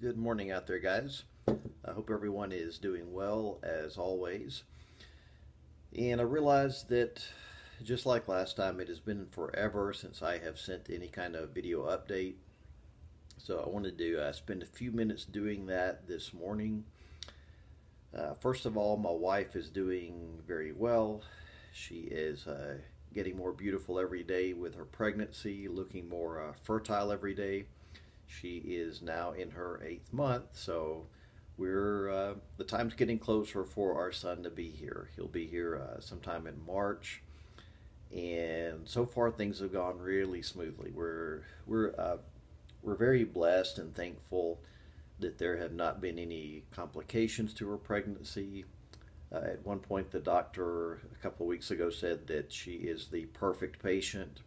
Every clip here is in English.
Good morning out there, guys. I hope everyone is doing well as always. And I realize that just like last time, it has been forever since I have sent any kind of video update. So I wanted to spend a few minutes doing that this morning. First of all, my wife is doing very well. She is getting more beautiful every day with her pregnancy, looking more fertile every day. She is now in her 8th month, so the time's getting closer for our son to be here. He'll be here sometime in March, and so far things have gone really smoothly. We're very blessed and thankful that there have not been any complications to her pregnancy. At one point, the doctor a couple of weeks ago said that she is the perfect patient,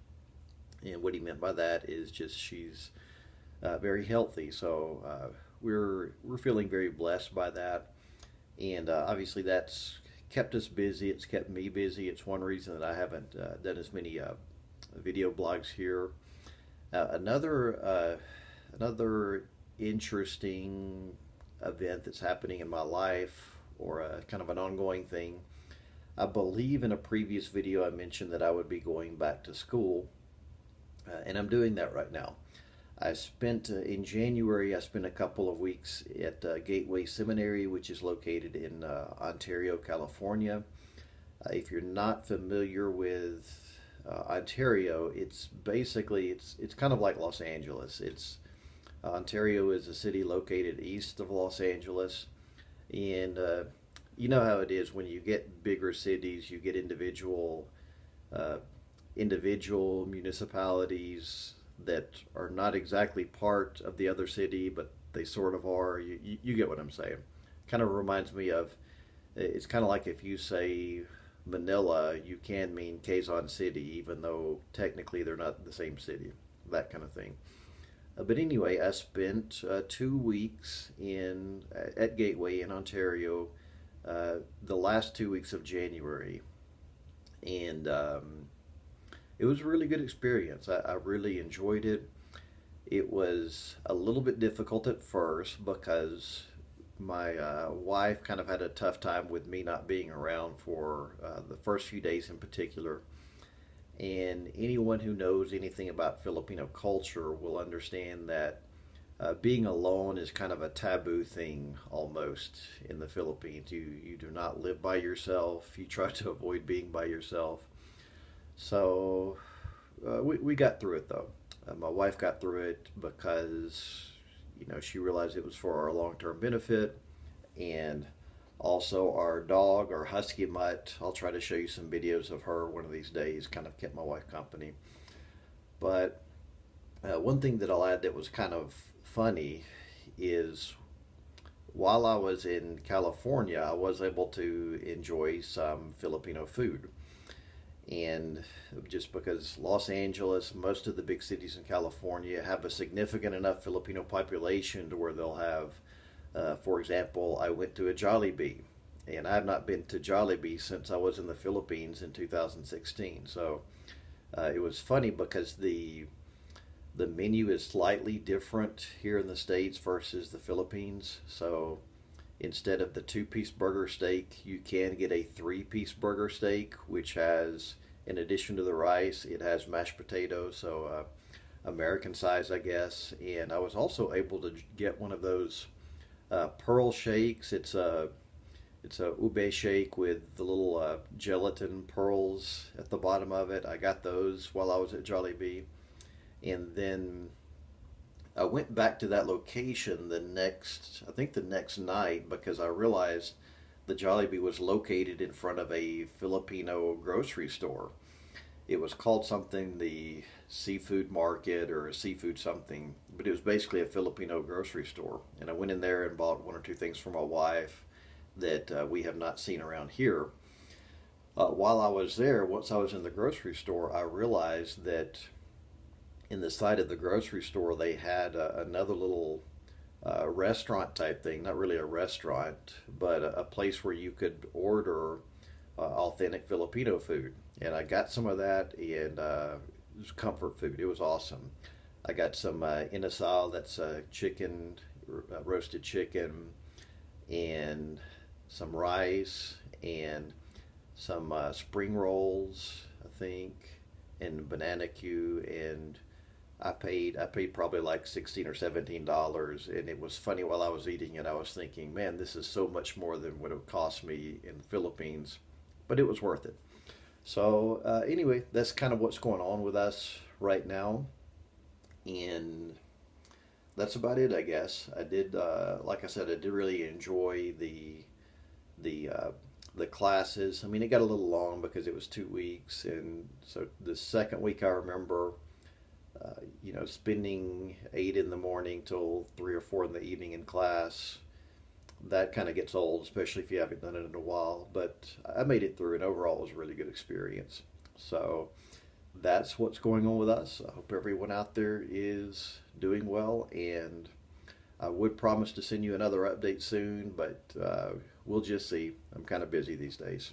and what he meant by that is just she's very healthy. So we're feeling very blessed by that, and obviously that's kept us busy. It's kept me busy. It's one reason that I haven't done as many video blogs here. Another interesting event that's happening in my life, or kind of an ongoing thing. I believe in a previous video I mentioned that I would be going back to school, and I'm doing that right now. In January, I spent a couple of weeks at Gateway Seminary, which is located in Ontario, California. If you're not familiar with Ontario, it's kind of like Los Angeles. Ontario is a city located east of Los Angeles, and you know how it is when you get bigger cities, you get individual municipalities that are not exactly part of the other city, but they sort of are. You get what I'm saying. Kind of reminds me of, it's kind of like if you say Manila, you can mean Quezon City, even though technically they're not the same city, that kind of thing. But anyway, I spent 2 weeks at Gateway in Ontario, the last 2 weeks of January, and it was a really good experience. I really enjoyed it. It was a little bit difficult at first because my wife kind of had a tough time with me not being around for the first few days in particular. And anyone who knows anything about Filipino culture will understand that being alone is kind of a taboo thing almost in the Philippines. You do not live by yourself. You try to avoid being by yourself. So we got through it though. My wife got through it because she realized it was for our long-term benefit, and also our dog, our husky mutt. I'll try to show you some videos of her one of these days. Kind of kept my wife company. But one thing that I'll add that was kind of funny is while I was in California, I was able to enjoy some Filipino food. And just because Los Angeles, most of the big cities in California have a significant enough Filipino population to where they'll have, for example, I went to a Jollibee, and I have not been to Jollibee since I was in the Philippines in 2016. So it was funny because the menu is slightly different here in the States versus the Philippines. So instead of the 2-piece burger steak, you can get a 3-piece burger steak, which has, in addition to the rice, it has mashed potatoes, so American size, I guess. And I was also able to get one of those pearl shakes. It's a ube shake with the little gelatin pearls at the bottom of it. I got those while I was at Jollibee, and then I went back to that location the next night, because I realized the Jollibee was located in front of a Filipino grocery store. It was called something, the seafood market or a seafood something, but it was basically a Filipino grocery store. And I went in there and bought 1 or 2 things for my wife that we have not seen around here. While I was there, once I was in the grocery store, I realized that in the side of the grocery store they had another little restaurant type thing. Not really a restaurant, but a place where you could order authentic Filipino food. And I got some of that, and it was comfort food. It was awesome. I got some inasal, that's chicken roasted chicken, and some rice, and some spring rolls, I think, and banana Q, and I paid probably like $16 or $17, and it was funny while I was eating it. I was thinking, man, this is so much more than what it would cost me in the Philippines, but it was worth it. So anyway, that's kind of what's going on with us right now, and that's about it, I guess. I did, like I said, I did really enjoy the the classes. I mean, it got a little long because it was 2 weeks, and so the second week I remember, spending 8 in the morning till 3 or 4 in the evening in class. That kind of gets old, especially if you haven't done it in a while. But I made it through, and overall, it was a really good experience. So that's what's going on with us. I hope everyone out there is doing well, and I would promise to send you another update soon, but we'll just see. I'm kind of busy these days.